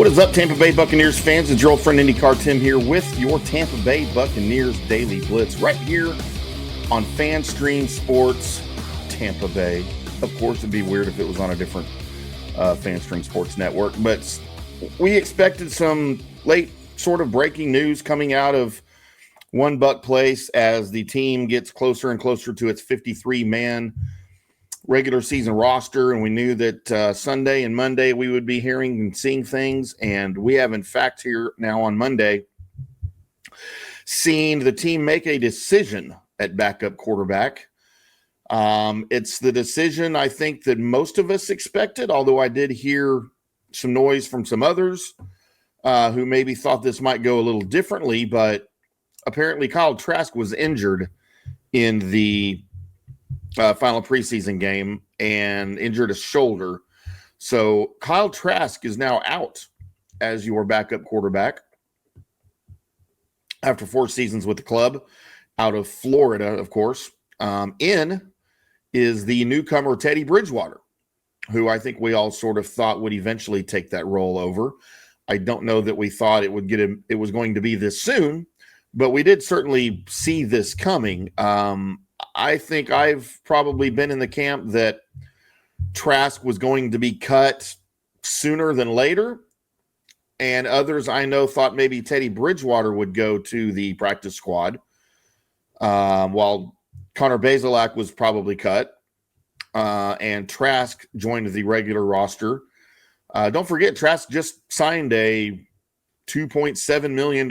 What is up, Tampa Bay Buccaneers fans? It's your old friend IndyCar Tim here with your Tampa Bay Buccaneers Daily Blitz right here on FanStream Sports Tampa Bay. Of course, it'd be weird if it was on a different FanStream Sports network, but we expected some late sort of breaking news coming out of One Buc Place as the team gets closer and closer to its 53-man regular season roster, and we knew that Sunday and Monday we would be hearing and seeing things, and we have in fact here now on Monday seen the team make a decision at backup quarterback. It's the decision I think that most of us expected, although I did hear some noise from some others who maybe thought this might go a little differently, but apparently Kyle Trask was injured in the final preseason game and injured a shoulder. So Kyle Trask is now out as your backup quarterback after 4 seasons with the club out of Florida, of course. In is the newcomer Teddy Bridgewater, who I think we all sort of thought would eventually take that role over. I don't know that we thought it was going to be this soon, but we did certainly see this coming. I think I've probably been in the camp that Trask was going to be cut sooner than later, and others I know thought maybe Teddy Bridgewater would go to the practice squad, while Connor Bazelak was probably cut, and Trask joined the regular roster. Don't forget, Trask just signed a $2.7 million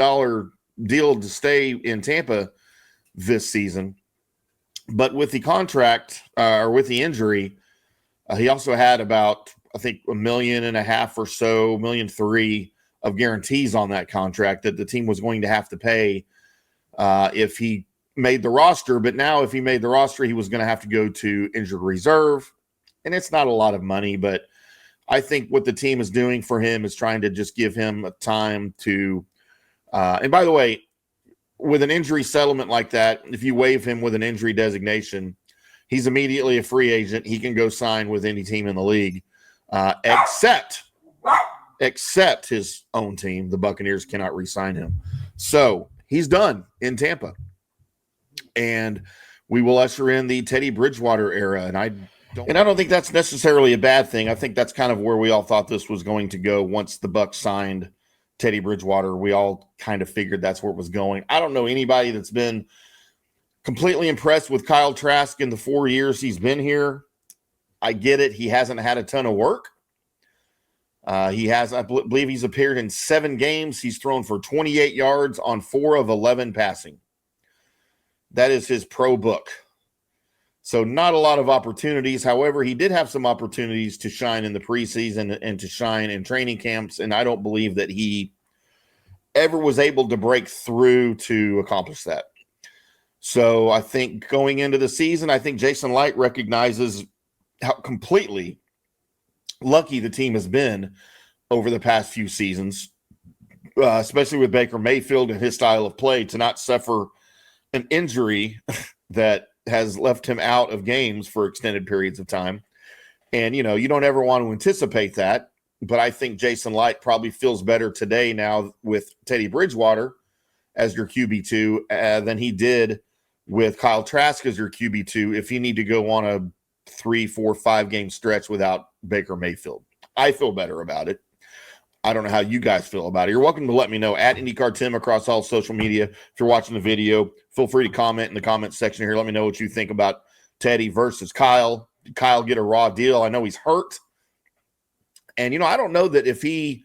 deal to stay in Tampa this season. But with the contract or with the injury, he also had about, I think, $1.5 million or so, $1.3 million of guarantees on that contract that the team was going to have to pay if he made the roster. But now if he made the roster, he was going to have to go to injured reserve. And it's not a lot of money, but I think what the team is doing for him is trying to just give him a time to and by the way, with an injury settlement like that, if you waive him with an injury designation, he's immediately a free agent. He can go sign with any team in the league, except his own team. The Buccaneers cannot re-sign him. So he's done in Tampa. And we will usher in the Teddy Bridgewater era. And I don't think that's necessarily a bad thing. I think that's kind of where we all thought this was going to go once the Bucs signed Teddy Bridgewater. We all kind of figured that's where it was going. I don't know anybody that's been completely impressed with Kyle Trask in the 4 years he's been here. I get it. He hasn't had a ton of work. I believe he's appeared in 7 games. He's thrown for 28 yards on 4 of 11 passing. That is his pro book. So not a lot of opportunities. However, he did have some opportunities to shine in the preseason and to shine in training camps, and I don't believe that he ever was able to break through to accomplish that. So I think going into the season, I think Jason Light recognizes how completely lucky the team has been over the past few seasons, especially with Baker Mayfield and his style of play, to not suffer an injury that has left him out of games for extended periods of time. And, you don't ever want to anticipate that. But I think Jason Light probably feels better today now with Teddy Bridgewater as your QB2 than he did with Kyle Trask as your QB2 if you need to go on a 3, 4, 5 game stretch without Baker Mayfield. I feel better about it. I don't know how you guys feel about it. You're welcome to let me know at IndyCar Tim across all social media. If you're watching the video, feel free to comment in the comment section here. Let me know what you think about Teddy versus Kyle. Did Kyle get a raw deal? I know he's hurt. And, I don't know that if he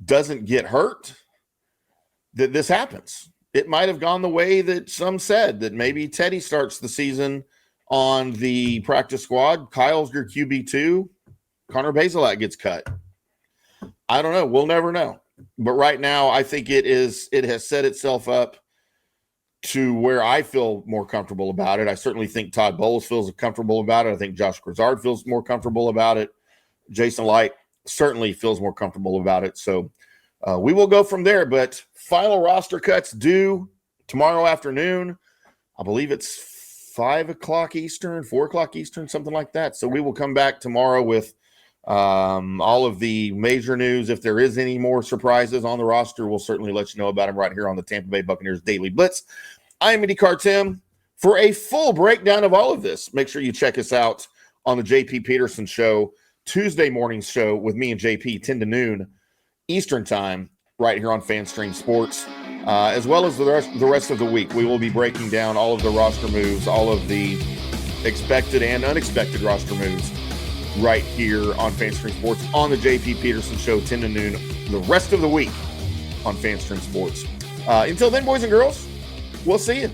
doesn't get hurt, that this happens. It might have gone the way that some said, that maybe Teddy starts the season on the practice squad. Kyle's your QB2. Connor Bazelak gets cut. I don't know. We'll never know. But right now, I think it has set itself up to where I feel more comfortable about it. I certainly think Todd Bowles feels comfortable about it. I think Josh Grizzard feels more comfortable about it. Jason Light certainly feels more comfortable about it. So we will go from there. But final roster cuts due tomorrow afternoon. I believe it's 5 o'clock Eastern, 4 o'clock Eastern, something like that. So we will come back tomorrow with All of the major news, if there is any more surprises on the roster, we'll certainly let you know about them right here on the Tampa Bay Buccaneers Daily Blitz. I am IndyCar Tim. For a full breakdown of all of this, make sure you check us out on the JP Peterson Show, Tuesday morning show with me and JP, 10 to noon Eastern Time, right here on FanStream Sports, as well as the rest of the week. We will be breaking down all of the roster moves, all of the expected and unexpected roster moves right here on FanStream Sports on the JP Peterson Show, 10 to noon, the rest of the week on FanStream Sports. Until then, boys and girls, we'll see you.